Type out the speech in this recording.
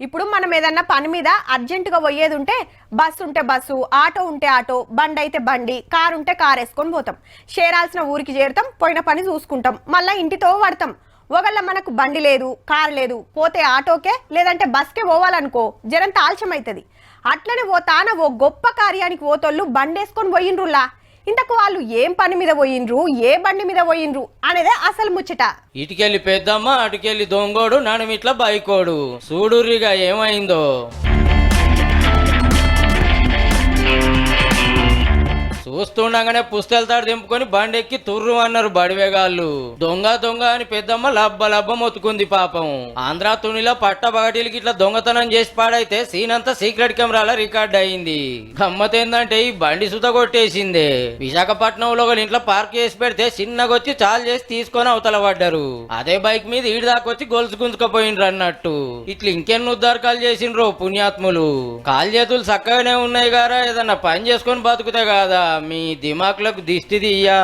ఇప్పుడు మనం ఏదన్నా పని మీద అర్జెంటుగా పోయేది ఉంటే బస్సు ఉంటే బస్సు, ఆటో ఉంటే ఆటో, బండి అయితే బండి, కారు ఉంటే కారు వేసుకొని పోతాం. చేరాల్సిన ఊరికి చేరుతాం, పోయిన పని చూసుకుంటాం, మళ్ళీ ఇంటితో పడతాం. ఒకళ్ళ మనకు బండి లేదు, కారు లేదు, పోతే ఆటోకే లేదంటే బస్కే పోవాలనుకో జరంత ఆలస్యం అవుతుంది. అట్లనే ఓ గొప్ప కార్యానికి పోతోళ్ళు బండేసుకొని పోయిండ్రులా. ఇంతకు వాళ్ళు ఏం పని మీద పోయిండ్రు, ఏ బండి మీద పోయిండ్రు అనేదే అసలు ముచ్చట. ఇటుకెళ్ళి పెద్దమ్మ, అటుకెళ్ళి దొంగోడు, నడుమిట్ల బైకోడు. చూడుర్రిగా ఏమైందో. చూస్తుండగానే పుస్తెలతాడు దింపుకొని బండెక్కి తుర్రు అన్నారు బడివేగాళ్ళు. దొంగ దొంగ అని పెద్దమ్మ లబ్బ మొత్తుకుంది పాపం. ఆంధ్ర తునిలో పట్టబగటిలకి ఇట్లా దొంగతనం చేసి పాడైతే సీన్ అంతా సీక్రెట్ కెమెరాలో రికార్డ్ అయింది. గమ్మత్ ఏందంటే ఈ బండి సుత కొట్టేసిందే. విశాఖపట్నంలో ఒక ఇంట్లో పార్క్ చేసి పెడితే చిన్నగొచ్చి చాలు చేసి తీసుకొని అవతల పడ్డారు. అదే బైక్ మీద ఈడి దాకొచ్చి గొలుసు గుంజుకపోయిండ్రు అన్నట్టు. ఇట్లా ఇంకెన్ని ఉద్ధారకాలు చేసిండ్రు పుణ్యాత్ములు. కాలు చేతులు చక్కగానే ఉన్నాయి గారా, ఏదన్నా పని చేసుకొని బతుకుతే కాదా మీ దిమాకులకు దిష్టి తీయ్యా.